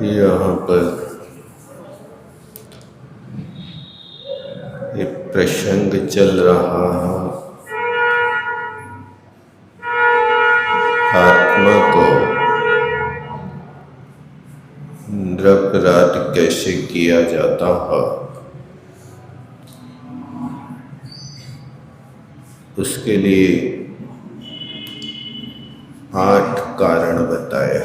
यहाँ पर एक प्रसंग चल रहा है। आत्मा को निरपराध कैसे किया जाता है, उसके लिए 8 कारण बताया।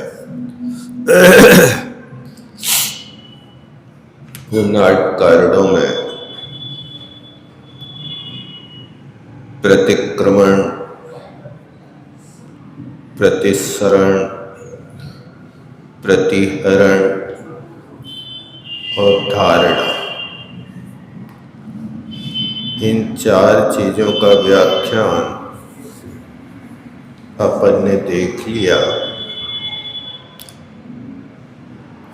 उन 8 कारणों में प्रतिक्रमण, प्रतिसरण, प्रतिहरण और धारणा, इन 4 चीजों का व्याख्यान अपन ने देख लिया।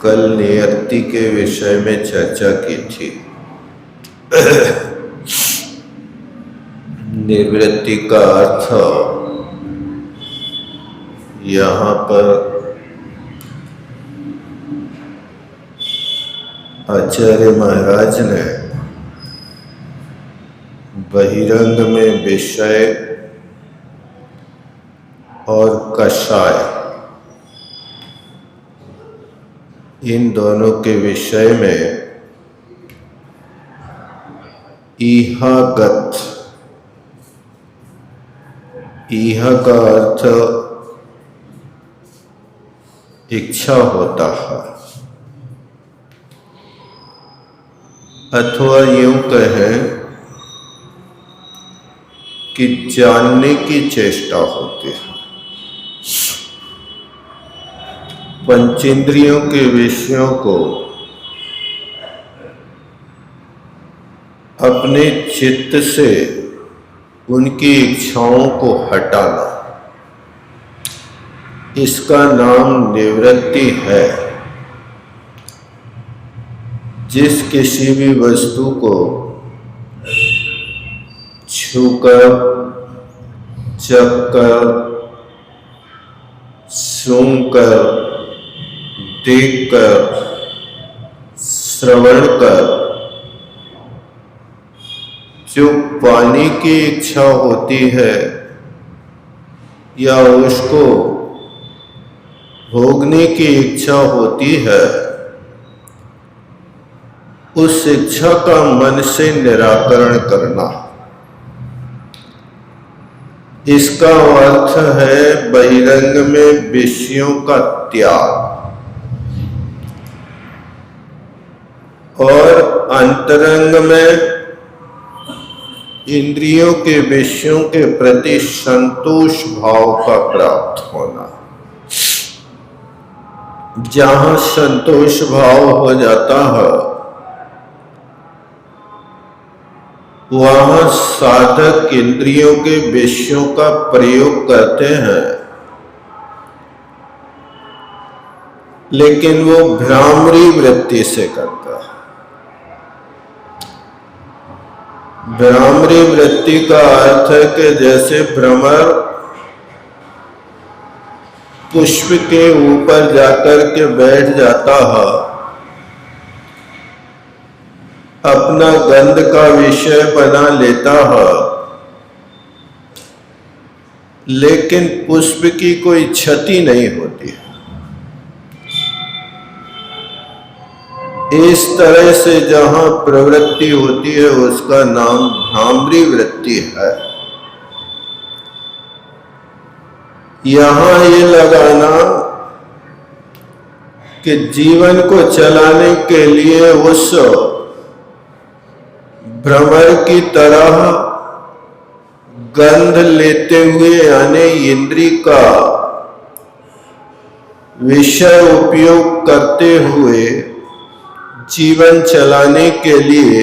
कल नियति के विषय में चर्चा की थी। निवृत्ति का अर्थ यहाँ पर आचार्य महाराज ने बहिरंग में विषय और कषाय, इन दोनों के विषय में इहागत, इह का अर्थ इच्छा होता है, अथवा यूं कहें कि जानने की चेष्टा होती है। पंचेंद्रियों के विषयों को अपने चित्त से उनकी इच्छाओं को हटाना, इसका नाम निवृत्ति है। जिस किसी भी वस्तु को छूकर, चखकर, सूंघकर, देखकर, श्रवण कर जो पाने की इच्छा होती है या उसको भोगने की इच्छा होती है, उस इच्छा का मन से निराकरण करना, इसका अर्थ है बहिरंग में विषयों का त्याग। और अंतरंग में इंद्रियों के विषयों के प्रति संतोष भाव का प्राप्त होना। जहां संतोष भाव हो जाता है, वहां साधक इंद्रियों के विषयों का प्रयोग करते हैं, लेकिन वो भ्रामरी वृत्ति से करता है। भ्रामरी वृत्ति का अर्थ है कि जैसे भ्रमर पुष्प के ऊपर जाकर के बैठ जाता है, अपना गंध का विषय बना लेता है, लेकिन पुष्प की कोई क्षति नहीं होती है। इस तरह से जहां प्रवृत्ति होती है उसका नाम भ्रामरी वृत्ति है। यहां ये लगाना कि जीवन को चलाने के लिए उस भ्रमर की तरह गंध लेते हुए यानी इंद्रिय का विषय उपयोग करते हुए जीवन चलाने के लिए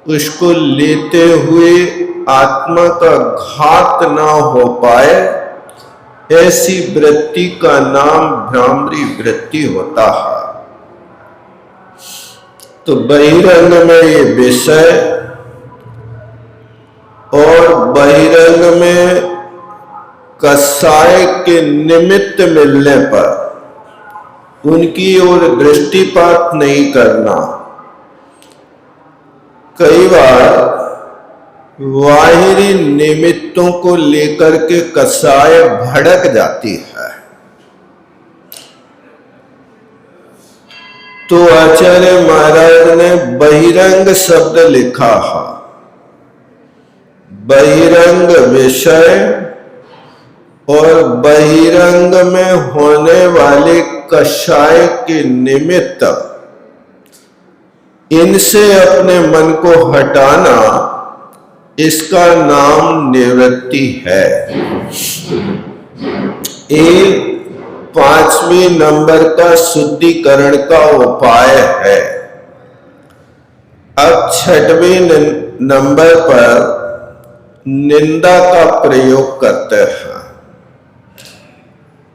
उसको लेते हुए आत्मा का घात ना हो पाए, ऐसी वृत्ति का नाम भ्रामरी वृत्ति होता है। तो बहिरंग में ये विषय और बहिरंग में कसाय के निमित्त मिलने पर उनकी ओर दृष्टिपात नहीं करना। कई बार बाहरी निमित्तों को लेकर के कसाय भड़क जाती है, तो आचार्य महाराज ने बहिरंग शब्द लिखा है। बहिरंग विषय और बहिरंग में होने वाले कषाय के निमित्त, इनसे अपने मन को हटाना, इसका नाम निवृत्ति है। एक 5वें नंबर का शुद्धिकरण का उपाय है। अब 6वें नंबर पर निंदा का प्रयोग करते हैं।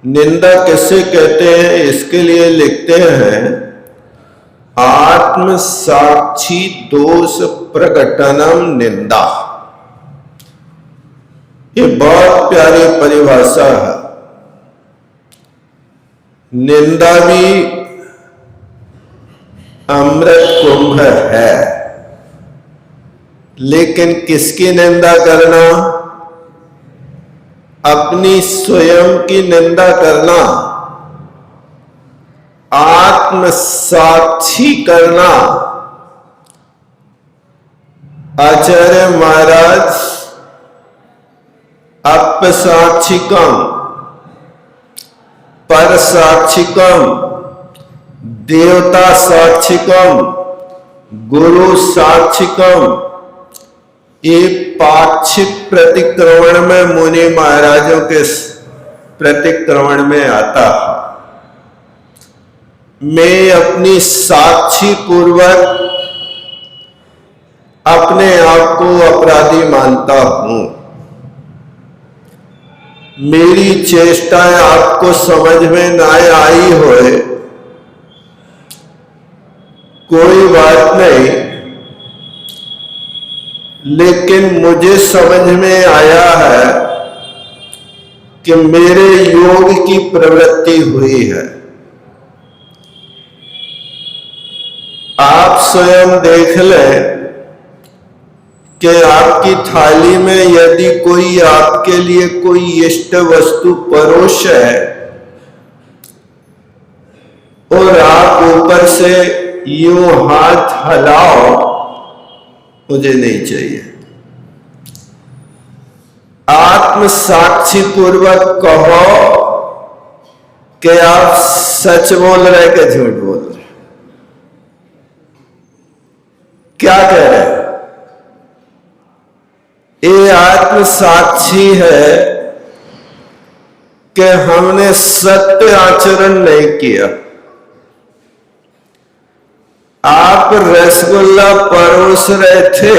निंदा किसे कहते हैं, इसके लिए लिखते हैं आत्म साक्षी दोष प्रकटनम निंदा। ये बहुत प्यारी परिभाषा है। निंदा भी अमृत कुंभ है, लेकिन किसकी निंदा करना? अपनी स्वयं की निंदा करना, आत्म साक्षी करना। आचार्य महाराज अपसाक्षिकम, पर साक्षिकम, देवता साक्षिकम, गुरु साक्षिकम, ये पाक्षिक प्रतिक्रमण में मुनि महाराजों के प्रतिक्रमण में आता है। मैं अपनी साक्षी पूर्वक अपने आप को अपराधी मानता हूं। मेरी चेष्टाएं आपको समझ में ना आई होए, कोई बात नहीं, लेकिन मुझे समझ में आया है कि मेरे योग की प्रवृत्ति हुई है। आप स्वयं देख लें कि आपकी थाली में यदि कोई आपके लिए कोई इष्ट वस्तु परोस है और आप ऊपर से यूं हाथ हिलाओ, मुझे नहीं चाहिए। आत्म साक्षी पूर्वक कहो कि आप सच बोल रहे कि झूठ बोल रहे। क्या कह रहे हैं? ये आत्म साक्षी है कि हमने सत्य आचरण नहीं किया। आप रसगुल्ला परोस रहे थे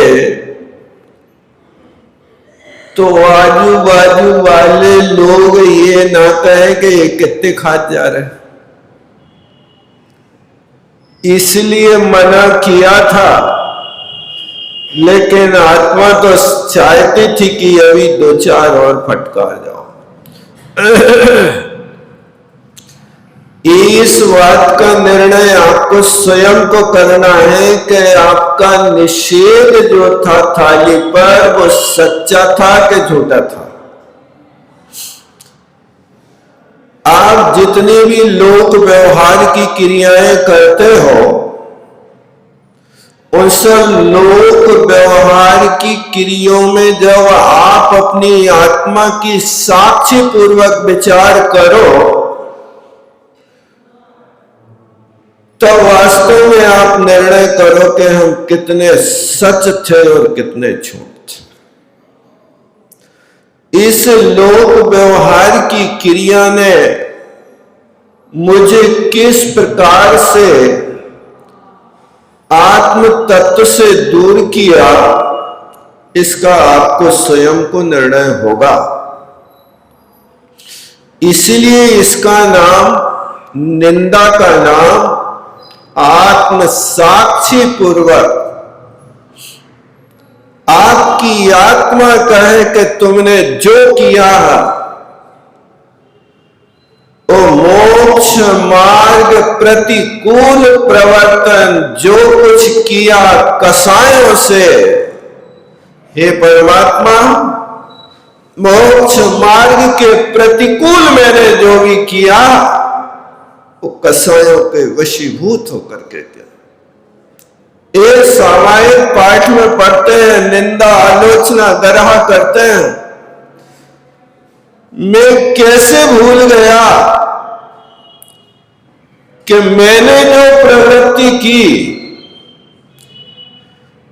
तो आजू बाजू वाले लोग ये ना कहें कि ये कितने खाते जा रहे, इसलिए मना किया था। लेकिन आत्मा तो चाहती थी कि अभी 2-4 और फटकार जाओ। इस बात का निर्णय आपको स्वयं को करना है कि आपका निषेध जो था थाली पर, वो सच्चा था कि झूठा था। आप जितनी भी लोक व्यवहार की क्रियाएं करते हो, उन सब लोक व्यवहार की क्रियाओं में जब आप अपनी आत्मा की साक्षी पूर्वक विचार करो, तो वास्तव में आप निर्णय करो कि हम कितने सच थे और कितने झूठ थे। इस लोक व्यवहार की क्रिया ने मुझे किस प्रकार से आत्म तत्व से दूर किया, इसका आपको स्वयं को निर्णय होगा। इसलिए इसका नाम, निंदा का नाम आत्म साक्षी पूर्वक आपकी आत्मा कहे कि तुमने जो किया है वो मोह मोक्ष मार्ग प्रतिकूल प्रवर्तन जो कुछ किया कसायों से, हे परमात्मा मोक्ष मार्ग के प्रतिकूल मैंने जो भी किया वो कसायों के वशीभूत होकर के किया। एक सामायिक पाठ में पढ़ते हैं, निंदा आलोचना गरहा करते हैं। मैं कैसे भूल गया कि मैंने जो प्रवृत्ति की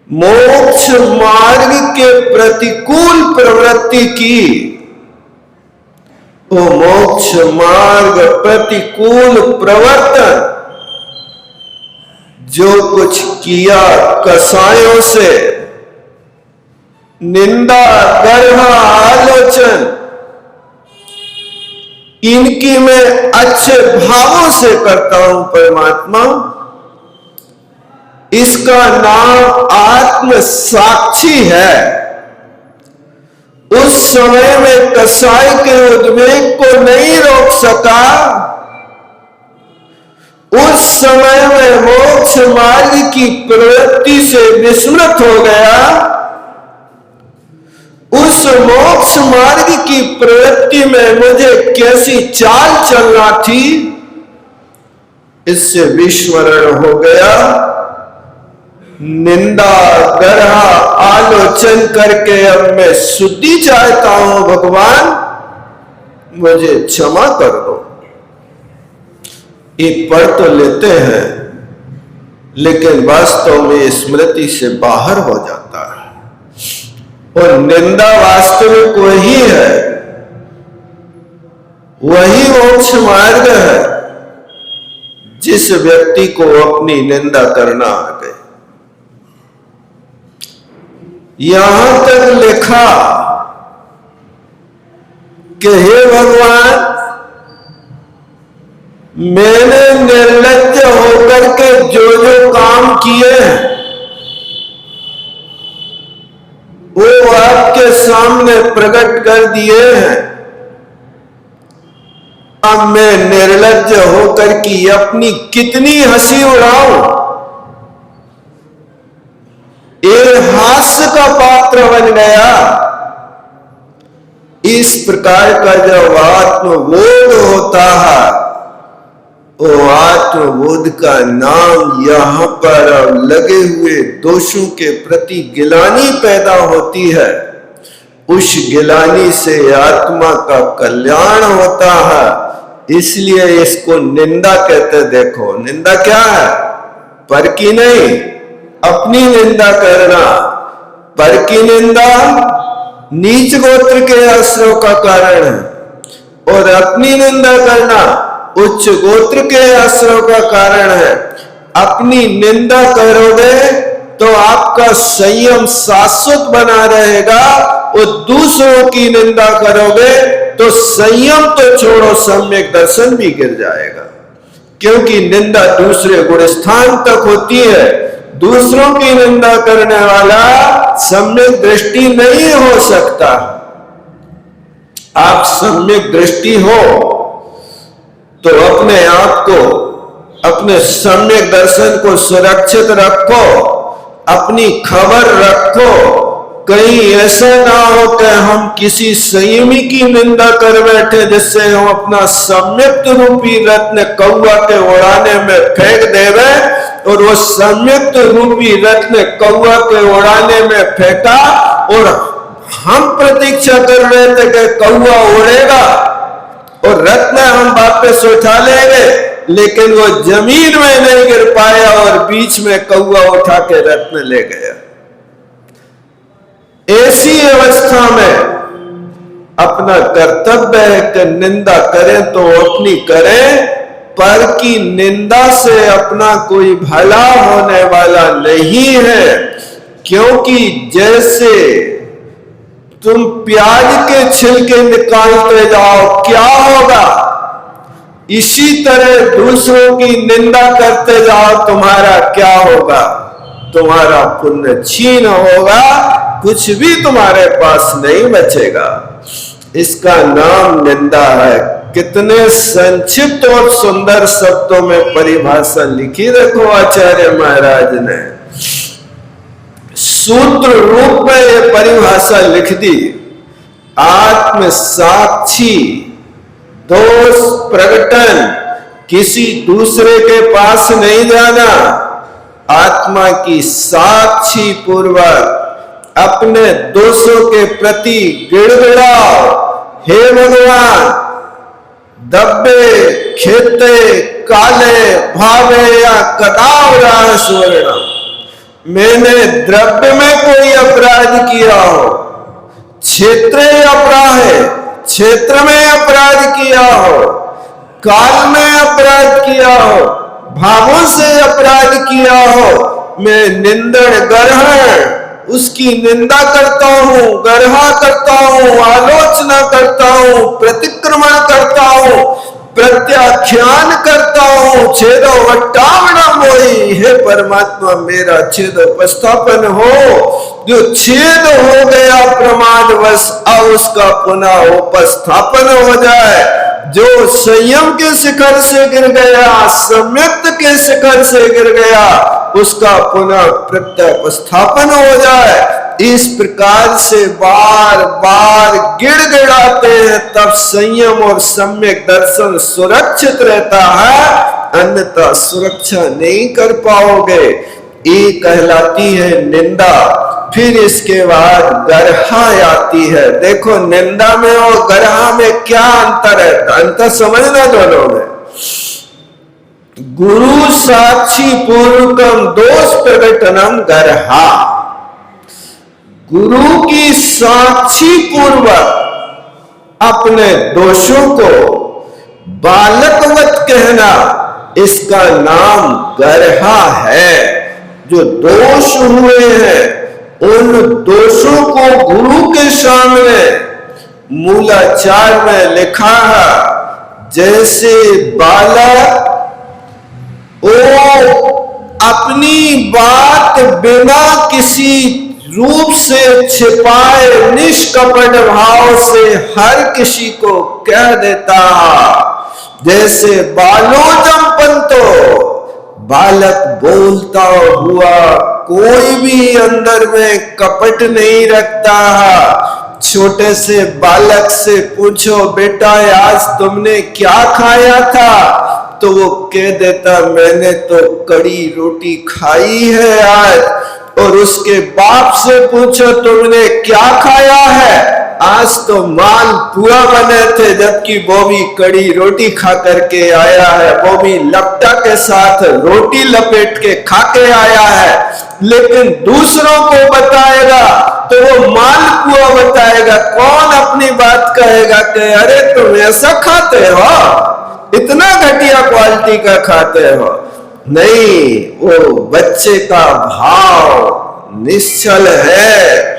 मोक्ष मार्ग के प्रतिकूल प्रवृत्ति की, वो मोक्ष मार्ग प्रतिकूल प्रवर्तन जो कुछ किया कसायों से, निंदा गर्ह आलोचन, इनकी मैं अच्छे भावों से करता हूं परमात्मा। इसका नाम आत्म साक्षी है। उस समय में कसाई के उद्वेग को नहीं रोक सका, उस समय में मोक्ष मार्ग की प्रवृत्ति से विस्मृत हो गया। उस मोक्ष मार्ग की प्रवृत्ति में मुझे कैसी चाल चलना थी, इससे विस्मरण हो गया। निंदा गर्हा आलोचन करके अब मैं शुद्धि चाहता हूं, भगवान मुझे क्षमा कर दो। ये पढ़ तो लेते हैं लेकिन वास्तव में स्मृति से बाहर हो जाता है। और निंदा वास्तविक वही है, वही मोक्ष मार्ग है जिस व्यक्ति को अपनी निंदा करना आ गए। यहां तक लिखा कि हे भगवान मैंने निर्लज्ज होकर के जो जो काम किए हैं वो आपके सामने प्रकट कर दिए हैं। अब मैं निर्लज्ज होकर की अपनी कितनी हंसी उड़ाऊं, एक हास्य का पात्र बन गया। इस प्रकार का जब आत्मबोध होता है, वो आत्मबोध का नाम यहां पर लगे हुए दोषों के प्रति गिलानी पैदा होती है। उस गिलानी से आत्मा का कल्याण होता है। इसलिए इसको निंदा कहते। देखो निंदा क्या है, पर की नहीं, अपनी निंदा करना। पर की निंदा नीच गोत्र के आश्रय का कारण है, और अपनी निंदा करना उच्च गोत्र के आश्रय का कारण है। अपनी निंदा करोगे तो आपका संयम शाश्वत बना रहेगा, और दूसरों की निंदा करोगे तो संयम तो छोड़ो, सम्यक दर्शन भी गिर जाएगा। क्योंकि निंदा दूसरे गुण स्थान तक होती है। दूसरों की निंदा करने वाला सम्यक दृष्टि नहीं हो सकता। आप सम्यक दृष्टि हो तो अपने आप को, अपने सम्यक दर्शन को सुरक्षित रखो, अपनी खबर रखो। कहीं ऐसा ना हो कि हम किसी संयमी की निंदा कर बैठे, जिससे हम अपना सम्यक रूपी रत्न कौवा के उड़ाने में फेंक देवे, और वो सम्यक रूपी रत्न कौवा के उड़ाने में फेंका, और हम प्रतीक्षा कर रहे थे कि कौवा उड़ेगा और रत्न हम वापस उठा लेंगे, लेकिन वो जमीन में नहीं गिर पाया और बीच में कौवा उठा के रत्न ले गया। ऐसी अवस्था में अपना कर्तव्य है कि निंदा करें तो अपनी करें, पर की निंदा से अपना कोई भला होने वाला नहीं है। क्योंकि जैसे तुम प्याज के छिलके निकालते जाओ क्या होगा, इसी तरह दूसरों की निंदा करते जाओ तुम्हारा क्या होगा, तुम्हारा पुण्य छीन होगा, कुछ भी तुम्हारे पास नहीं बचेगा। इसका नाम निंदा है। कितने संक्षिप्त और सुंदर शब्दों में परिभाषा लिखी देखो आचार्य महाराज ने। सूत्र रूप में ये परिभाषा लिख दी। आत्म साक्षी दोष प्रकटन, किसी दूसरे के पास नहीं जाना, आत्मा की साक्षी पूर्वक अपने दोषों के प्रति गिड़गिड़ाओ, हे भगवान दब्बे खेते काले भावे या कदावरा सुवर्णम, मैंने द्रव्य में कोई अपराध किया हो, क्षेत्र में अपराध किया हो, काल में अपराध किया हो, भावों से अपराध किया हो, मैं निंदन ग्रहण उसकी निंदा करता हूं, गर्हा करता हूं, आलोचना करता हूं, प्रतिक्रमण करता हूं, प्रत्याख्यान करता हूं, छेदो वट्टावना मोही, हे परमात्मा मेरा छेद उपस्थापन हो। जो छेद हो गया प्रमादवश, अब उसका पुनः उपस्थापन हो जाए। जो संयम के शिखर से गिर गया, सम्यक्त के शिखर से गिर गया, उसका पुनः प्रत्यास्थापन हो जाए। इस प्रकार से बार बार गिड़गिड़ाते हैं, तब संयम और सम्यक दर्शन सुरक्षित रहता है, अन्यथा सुरक्षा नहीं कर पाओगे। ये कहलाती है निंदा। फिर इसके बाद गर्हा आती है। देखो निंदा में और गर्हा में क्या अंतर है, अंतर समझना दोनों में। गुरु साक्षी पूर्वकम दोष प्रकटनम गर्हा, गुरु की साक्षी पूर्वक अपने दोषों को बालकवत कहना, इसका नाम गर्हा है। जो दोष हुए हैं उन दोषों को गुरु के सामने मूलाचार में लिखा है, जैसे बालक वो अपनी बात बिना किसी रूप से छिपाए निष्कपट भाव से हर किसी को कह देता है। जैसे बालोजम पंतो, बालक बोलता हुआ कोई भी अंदर में कपट नहीं रखता है। छोटे से बालक से पूछो बेटा आज तुमने क्या खाया था, तो वो कह देता मैंने तो कड़ी रोटी खाई है आज। और उसके बाप से पूछो तुमने क्या खाया है, आज तो माल पूरा बने थे, जबकि वो भी कड़ी रोटी खा करके आया है, वो भी लपटा के साथ रोटी लपेट के खा के आया है। लेकिन दूसरों को बताएगा तो वो मालपुआ बताएगा। कौन अपनी बात कहेगा कि अरे तुम ऐसा खाते हो, इतना घटिया क्वालिटी का खाते हो। नहीं, वो बच्चे का भाव निश्चल है,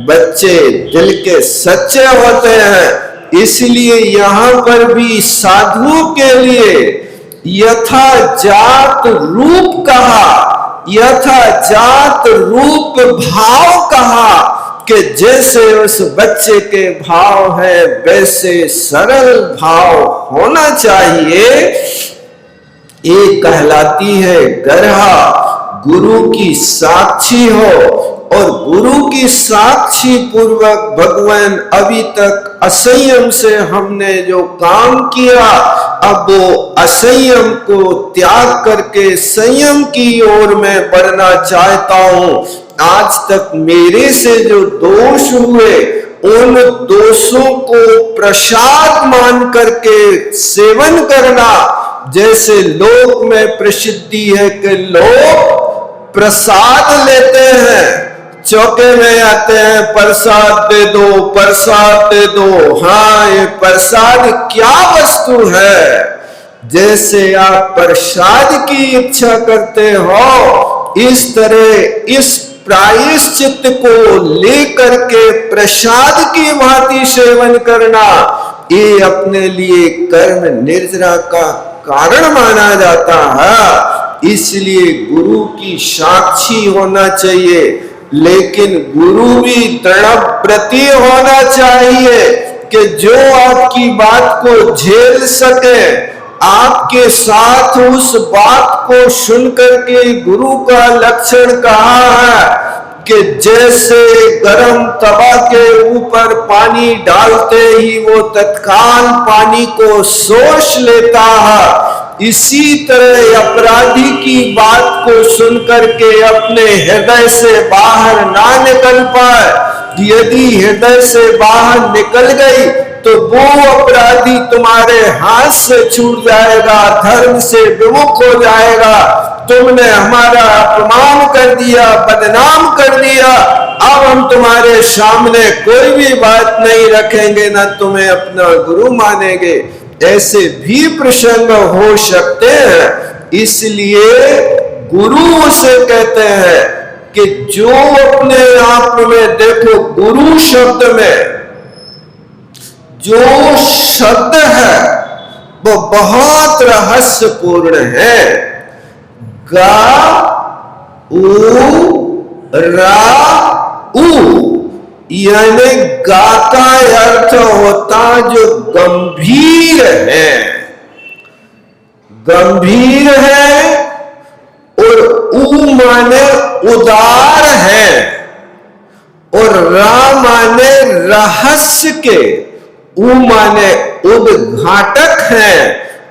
बच्चे दिल के सच्चे होते हैं। इसलिए यहाँ पर भी साधुओं के लिए यथा जात रूप कहा, यथा जात रूप भाव कहा, कि जैसे उस बच्चे के भाव है वैसे सरल भाव होना चाहिए। ये कहलाती है गर्हा। गुरु की साक्षी हो, और गुरु की साक्षी पूर्वक भगवान अभी तक असंयम से हमने जो काम किया, अब वो असंयम को त्याग करके संयम की ओर मैं बढ़ना चाहता हूं। आज तक मेरे से जो दोष हुए उन दोषों को प्रसाद मान करके सेवन करना। जैसे लोक में प्रसिद्धि है कि लोग प्रसाद लेते हैं, चौके में आते हैं, प्रसाद दे दो, प्रसाद दे दो। हाँ, ये प्रसाद क्या वस्तु है? जैसे आप प्रसाद की इच्छा करते हो, इस तरह इस प्रायश्चित को लेकर के प्रसाद की भांति सेवन करना, ये अपने लिए कर्म निर्जरा का कारण माना जाता है। इसलिए गुरु की साक्षी होना चाहिए, लेकिन गुरु भी दृढ़ व्रती होना चाहिए। कि जो आपकी बात को झेल सके, आपके साथ उस बात को सुनकर के गुरु का लक्षण कहा है कि जैसे गरम तवा के ऊपर पानी डालते ही वो तत्काल पानी को सोख लेता है, इसी तरह अपराधी की बात को सुनकर के अपने हृदय से बाहर ना निकल पाए। यदि हृदय से बाहर निकल गई तो वो अपराधी तुम्हारे हाथ से छूट जाएगा, धर्म से विमुख हो जाएगा। तुमने हमारा अपमान कर दिया, बदनाम कर दिया, अब हम तुम्हारे सामने कोई भी बात नहीं रखेंगे, ना तुम्हें अपना गुरु मानेंगे। ऐसे भी प्रसंग हो सकते हैं। इसलिए गुरु उसे कहते हैं कि जो अपने आप में, देखो गुरु शब्द में जो शब्द है वो बहुत रहस्यपूर्ण है। गा उ रा उ यानी गा का अर्थ होता जो गंभीर है, गंभीर है, और उ माने उदार है, और रा माने रहस्य के, उ माने उद्घाटक है,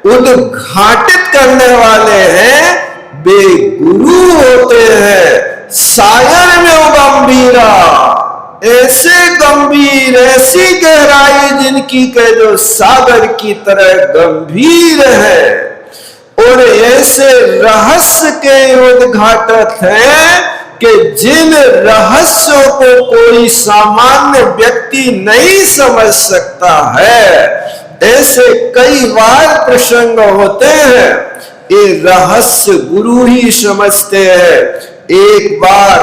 उद्घाटित करने वाले हैं, वे गुरु होते हैं। सागर में गंभीरा, ऐसे गंभीर, ऐसी गहराई जिनकी के जो सागर की तरह गंभीर है, और ऐसे रहस्य के उद्घाटक हैं कि जिन रहस्यों को कोई सामान्य व्यक्ति नहीं समझ सकता है। ऐसे कई बार प्रसंग होते हैं, ये रहस्य गुरु ही समझते हैं। एक बार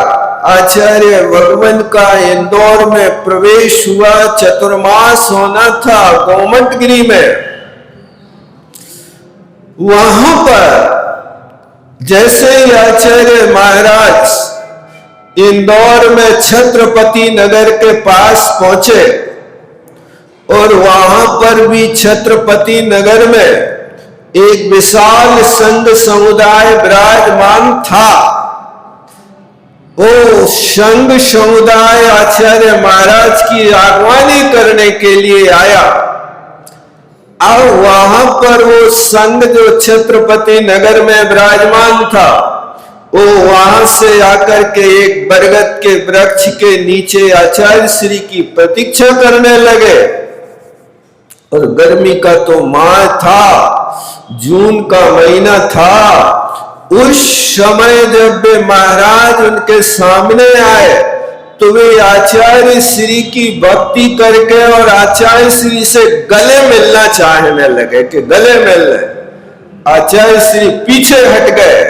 आचार्य भगवान का इंदौर में प्रवेश हुआ, चतुर्मास होना था गोमटगिरी में। वहां पर जैसे ही आचार्य महाराज इंदौर में छत्रपति नगर के पास पहुंचे, और वहां पर भी छत्रपति नगर में एक विशाल संघ समुदाय विराजमान था। वो संघ समुदाय आचार्य महाराज की आगवानी करने के लिए आया। अब वहां पर वो संघ जो छत्रपति नगर में विराजमान था, वो वहां से आकर के एक बरगद के वृक्ष के नीचे आचार्य श्री की प्रतीक्षा करने लगे। और गर्मी का तो माह था, जून का महीना था। उस समय जब वे महाराज उनके सामने आए तो वे आचार्य श्री की भक्ति करके और आचार्य श्री से गले मिलना चाहने लगे कि गले मिल ले। आचार्य श्री पीछे हट गए।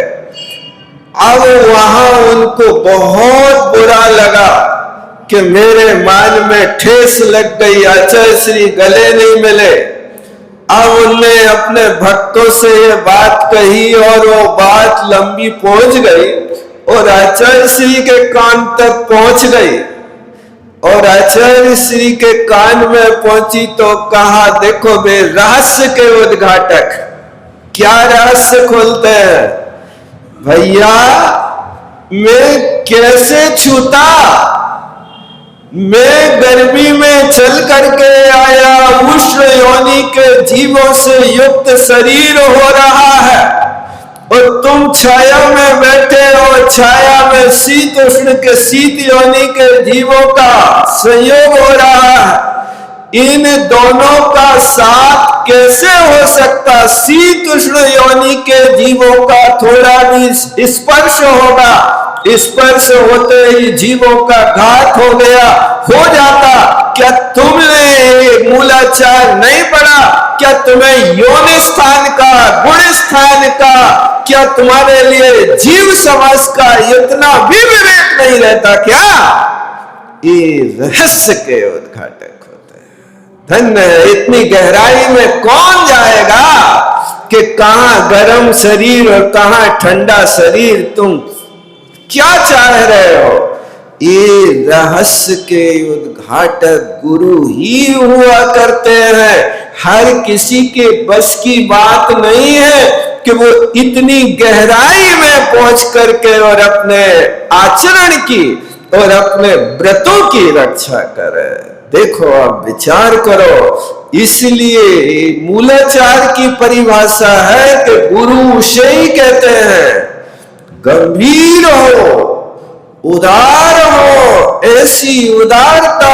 अब वहां उनको बहुत बुरा लगा कि मेरे मान में ठेस लग गई, आचार्य श्री गले नहीं मिले। अब उनने अपने भक्तों से ये बात कही और वो बात लंबी पहुंच गई और आचार्य श्री के कान तक पहुंच गई। और आचार्य श्री के कान में पहुंची तो कहा, देखो वे रहस्य के उद्घाटक क्या रहस्य खोलते हैं। भैया मैं कैसे छूता, मैं गर्मी में चल करके आया, उष्ण योनि के जीवों से युक्त शरीर हो रहा है, और तुम छाया में बैठे हो, छाया में शीत उष्ण के शीत योनि के जीवों का संयोग हो रहा है। इन दोनों का साथ कैसे हो सकता। शीत उष्ण योनि के जीवों का थोड़ा भी स्पर्श होगा, स्पर्श होते ही जीवों का घात हो गया, हो जाता। क्या तुमने मूलाचार नहीं पढ़ा? क्या तुम्हें योन स्थान का, गुण स्थान का, क्या तुम्हारे लिए जीव समाज का इतना भी विवेक नहीं रहता क्या? ये रहस्य के उद्घाटक होते हैं। धन्य है, इतनी गहराई में कौन जाएगा कि कहां गर्म शरीर और कहां ठंडा शरीर। तुम क्या चाह रहे हो? ये रहस्य के उद्घाटक गुरु ही हुआ करते हैं। हर किसी के बस की बात नहीं है कि वो इतनी गहराई में पहुंच करके और अपने आचरण की और अपने व्रतों की रक्षा करे। देखो, आप विचार करो। इसलिए मूलाचार की परिभाषा है कि गुरु उसे ही कहते हैं गंभीर हो, उदार हो। ऐसी उदारता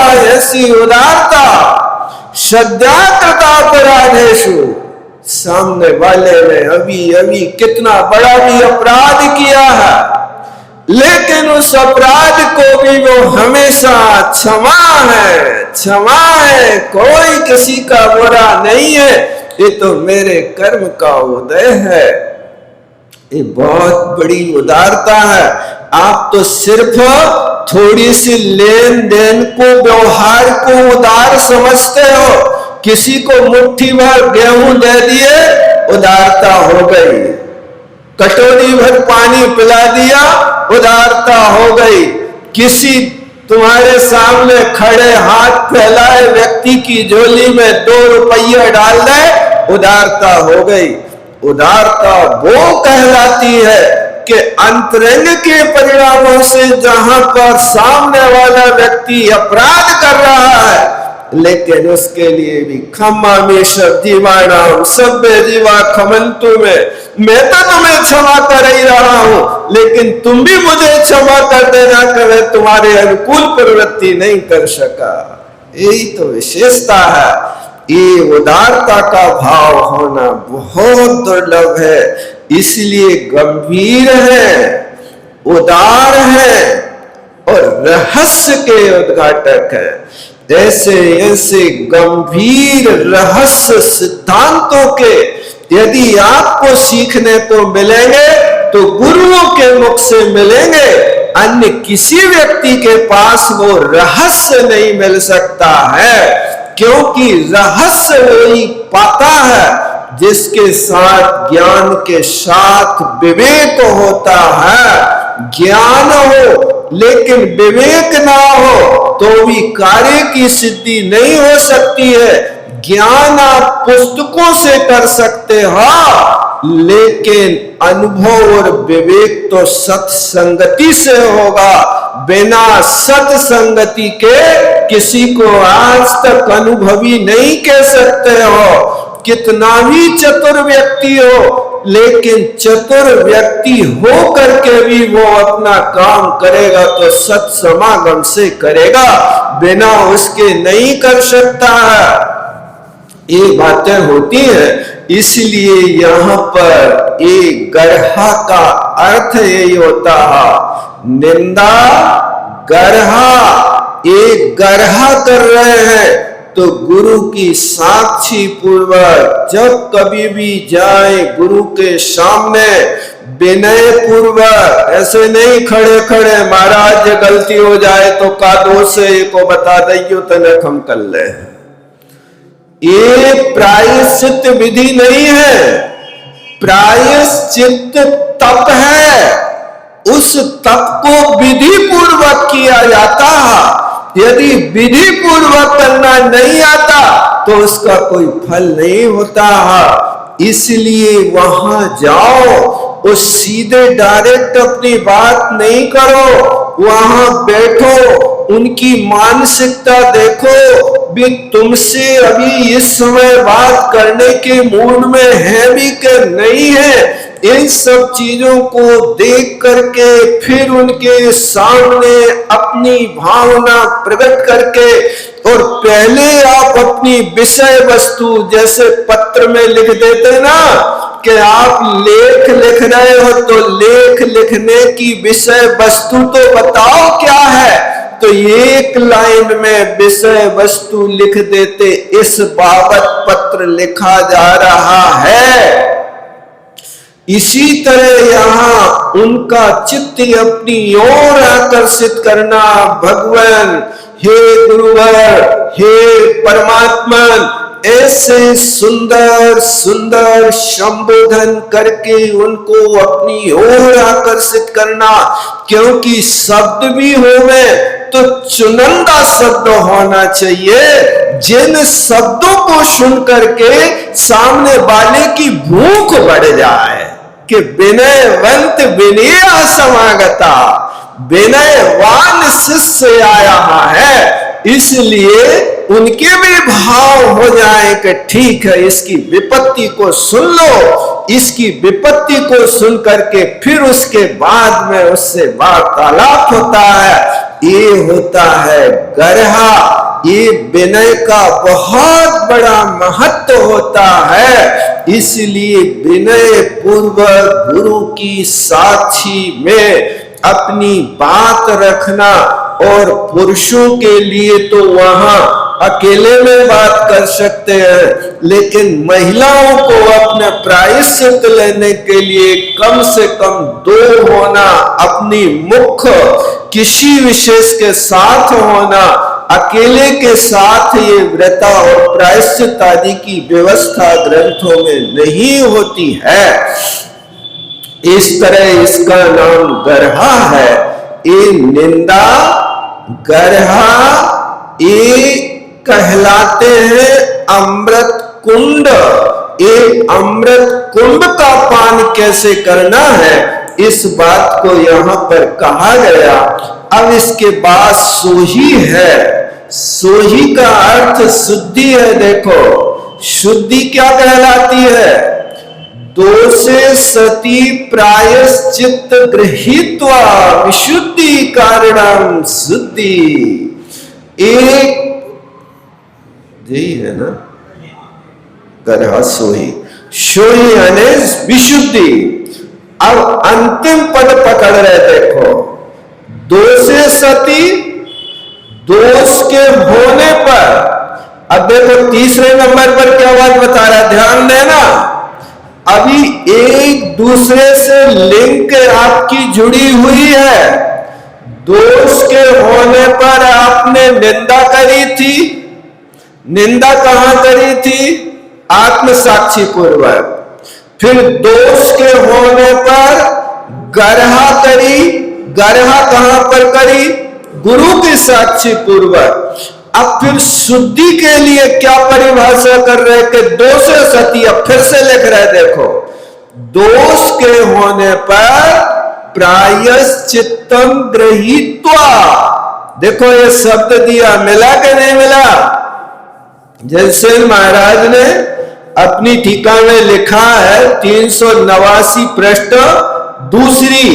सद्याकृता अपराधेषु। सामने वाले ने अभी कितना बड़ा भी अपराध किया है, लेकिन उस अपराध को भी वो हमेशा क्षमा है। कोई किसी का बुरा नहीं है, ये तो मेरे कर्म का उदय है। ये बहुत बड़ी उदारता है। आप तो सिर्फ थोड़ी सी लेन देन को, व्यवहार को उदार समझते हो। किसी को मुट्ठी भर गेहूं दे दिए, उदारता हो गई। कटोरी भर पानी पिला दिया, उदारता हो गई। किसी तुम्हारे सामने खड़े हाथ फैलाए व्यक्ति की झोली में 2 रुपया डाल दे, उदारता हो गई। उदारता वो कहलाती है कि अंतरंग के परिणामों से जहां पर सामने वाला व्यक्ति अपराध कर रहा है, लेकिन उसके लिए भी क्षमामि जीवाणाम सभ्य जीवा खमंतु में, मैं तो तुम्हें क्षमा कर ही रहा हूं, लेकिन तुम भी मुझे क्षमा कर देना कि मैं तुम्हारे अनुकूल प्रवृत्ति नहीं कर सका। यही तो विशेषता है। ये उदारता का भाव होना बहुत दुर्लभ है। इसलिए गंभीर है, उदार है और रहस्य के उद्घाटक है। ऐसे गंभीर रहस्य सिद्धांतों के यदि आपको सीखने को मिलेंगे तो गुरुओं के मुख से मिलेंगे। अन्य किसी व्यक्ति के पास वो रहस्य नहीं मिल सकता है, क्योंकि रहस्य वही पाता है जिसके साथ ज्ञान के साथ विवेक होता है। ज्ञान हो लेकिन विवेक ना हो तो भी कार्य की सिद्धि नहीं हो सकती है। ज्ञान आप पुस्तकों से कर सकते हो, लेकिन अनुभव और विवेक तो सत्संगति से होगा। बिना सत्संगति के किसी को आज तक अनुभवी नहीं कह सकते हो। कितना भी चतुर व्यक्ति हो, लेकिन चतुर व्यक्ति हो करके भी वो अपना काम करेगा तो सत्समागम से करेगा, बिना उसके नहीं कर सकता है। ये बातें होती हैं। इसलिए यहाँ पर एक गढ़ा का अर्थ यही होता है, निंदा गढ़ा। एक गढ़ा कर रहे हैं तो गुरु की साक्षी पूर्वक जब कभी भी जाए गुरु के सामने विनय पूर्वक, ऐसे नहीं खड़े खड़े महाराज गलती हो जाए तो का दोष है को बता दियो तनक हम कर ले। ये प्रायश्चित विधि नहीं है, प्रायश्चित तप है। उस तप को विधि पूर्वक किया जाता है। यदि विधि पूर्वक करना नहीं आता तो उसका कोई फल नहीं होता है। इसलिए वहां जाओ, उस सीधे डायरेक्ट अपनी बात नहीं करो, वहां बैठो, उनकी मानसिकता देखो, भी तुमसे अभी इस समय बात करने के मूड में है भी कि नहीं है। इन सब चीजों को देख करके फिर उनके सामने अपनी भावना प्रकट करके, और पहले आप अपनी विषय वस्तु, जैसे पत्र में लिख देते ना कि आप लेख लिख रहे हो तो लेख लिखने की विषय वस्तु तो बताओ क्या है, तो एक लाइन में विषय वस्तु लिख देते, इस बाबत पत्र लिखा जा रहा है। इसी तरह यहाँ उनका चित्त अपनी ओर आकर्षित करना, भगवान हे गुरुवर, हे परमात्मा, ऐसे सुंदर सुंदर संबोधन करके उनको अपनी ओर आकर्षित करना, क्योंकि शब्द भी होवे तो चुनिंदा शब्द होना चाहिए, जिन शब्दों को सुन करके सामने वाले की भूख बढ़ जाए कि विनयवंत विनय समागता, विनयवान शिष्य आया है। इसलिए उनके भी भाव हो जाए कि ठीक है, इसकी विपत्ति को सुन लो। इसकी विपत्ति को सुन करके फिर उसके बाद में उससे वार्तालाप होता है। ये होता है गर्हा, ये विनय का बहुत बड़ा महत्व होता है। इसलिए विनय पूर्वक गुरु की साक्षी में अपनी बात रखना, और पुरुषों के लिए तो वहां अकेले में बात कर सकते हैं, लेकिन महिलाओं को अपने प्रायश्चित लेने के लिए कम से कम 2 होना, अपनी मुख्य किसी विशेष के साथ होना, अकेले के साथ ये व्रत और प्रायश्चित आदि की व्यवस्था ग्रंथों में नहीं होती है। इस तरह इसका नाम गर्हा है। ये निंदा गर्हा, ये कहलाते हैं अमृत कुंड। ये अमृत कुंड का पान कैसे करना है, इस बात को यहां पर कहा गया। अब इसके बाद सोही है। सोही का अर्थ शुद्धि है। देखो शुद्धि क्या कहलाती है, दोषे सती प्रायश्चित गृहीत्वा विशुद्धि कारणम शुद्धि। एक यही है ना, गर्हा सोही, सोही यानी विशुद्धि। अब अंतिम पद पकड़ रहे, देखो दोषे सती, दोष के होने पर। अब देखो तीसरे नंबर पर क्या बात बता रहा है, ध्यान देना। अभी एक दूसरे से लिंक आपकी जुड़ी हुई है। दोष के होने पर आपने निंदा करी थी। निंदा कहां करी थी, आत्म साक्षी पूर्वक। फिर दोष के होने पर गर्हा करी। गर्हा कहां पर करी, गुरु की साक्षी पूर्वक। अब फिर शुद्धि के लिए क्या परिभाषा कर रहे कि दोष सती, अब फिर से लिख रहे, देखो दोष के होने पर प्रायश्चित्तम गृहीत्वा। देखो ये शब्द दिया, मिला कि नहीं मिला। जैसे महाराज ने अपनी टीका में लिखा है 389 पृष्ठ दूसरी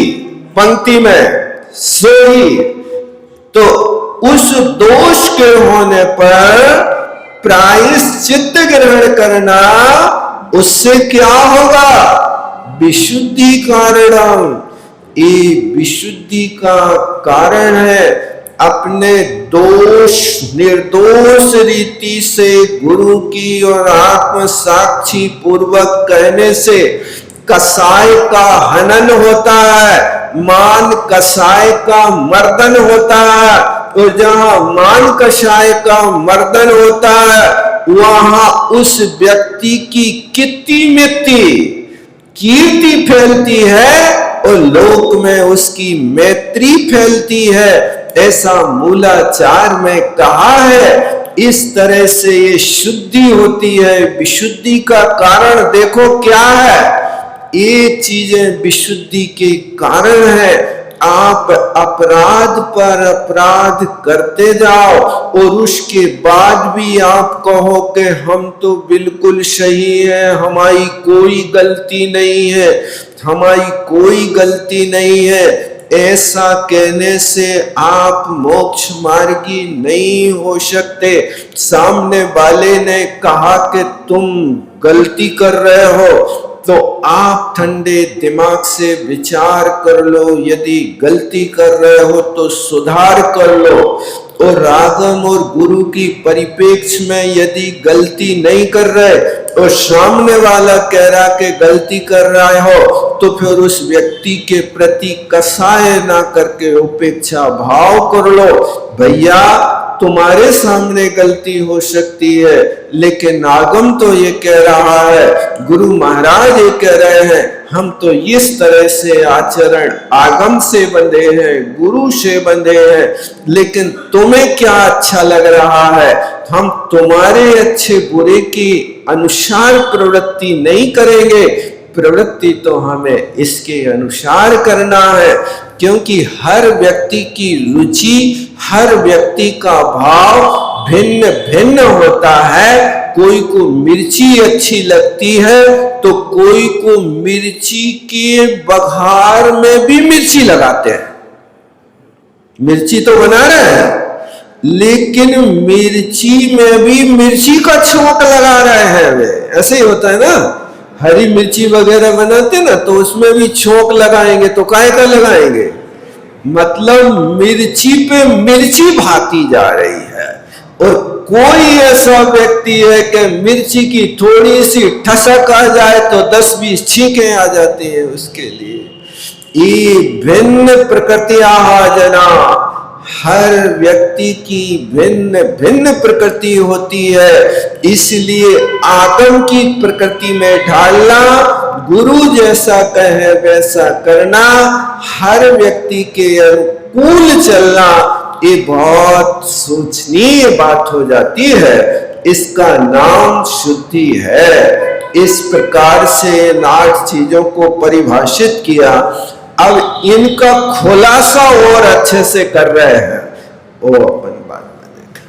पंक्ति में, सोही, तो उस दोष के होने पर प्रायश्चित्त ग्रहण करना, उससे क्या होगा, विशुद्धि कारणम। ये विशुद्धि का कारण है। अपने दोष निर्दोष रीति से गुरु की और आत्म साक्षी पूर्वक कहने से कसाय का हनन होता है, मान कसाय का मर्दन होता है। और जहां मान कसाय का मर्दन होता है, वहां उस व्यक्ति की कीर्ति फैलती है और लोक में उसकी मैत्री फैलती है। ऐसा मूलाचार में कहा है। इस तरह से ये शुद्धि होती है। विशुद्धि का कारण देखो क्या है, ये चीजें विशुद्धि के कारण है। आप अपराध पर अपराध करते जाओ और उसके बाद भी आप कहो कि हम तो बिल्कुल सही है, हमारी कोई गलती नहीं है, हमारी कोई गलती नहीं है। ऐसा कहने से आप मोक्ष मार्गी नहीं हो सकते। सामने वाले ने कहा कि तुम गलती कर रहे हो, तो आप ठंडे दिमाग से विचार कर लो। यदि गलती कर रहे हो तो सुधार कर लो। और रागम और गुरु की परिप्रेक्ष्य में यदि गलती नहीं कर रहे और सामने वाला कह रहा कि गलती कर रहा हो, तो फिर उस व्यक्ति के प्रति कसाय ना करके उपेक्षा भाव कर लो। भैया तुम्हारे सामने गलती हो सकती है, लेकिन आगम तो ये कह रहा है, गुरु महाराज ये कह रहे हैं, हम तो इस तरह से आचरण आगम से बंधे हैं, गुरु से बंधे हैं, लेकिन तुम्हें क्या अच्छा लग रहा है? हम तुम्हारे अच्छे बुरे की अनुसार प्रवृत्ति नहीं करेंगे, प्रवृत्ति तो हमें इसके अनुसार करना है, क्योंकि हर व्यक्ति की रुचि, हर व्यक्ति का भाव भिन्न भिन्न होता है। कोई को मिर्ची अच्छी लगती है तो कोई को मिर्ची के बघार में भी मिर्ची लगाते हैं। मिर्ची तो बना रहे हैं, लेकिन मिर्ची में भी मिर्ची का छोंक लगा रहे हैं वे। ऐसे ही होता है ना, हरी मिर्ची वगैरह बनाते ना तो उसमें भी छोंक लगाएंगे, तो काय का लगाएंगे? मतलब मिर्ची पे मिर्ची भाती जा रही है। और कोई ऐसा व्यक्ति है कि मिर्ची की थोड़ी सी ठसक आ जाए तो 10-20 छींके आ जाती हैं उसके लिए। ये भिन्न प्रकृतियां जना, हर व्यक्ति की भिन्न भिन्न प्रकृति होती है, इसलिए आगम की प्रकृति में ढालना, गुरु जैसा कहे वैसा करना, हर व्यक्ति के अनुकूल चलना, ये बहुत सोचनीय बात हो जाती है। इसका नाम शुद्धि है। इस प्रकार से इन 8 चीजों को परिभाषित किया। अब इनका खुलासा और अच्छे से कर रहे हैं, वो अपन बात में देखें।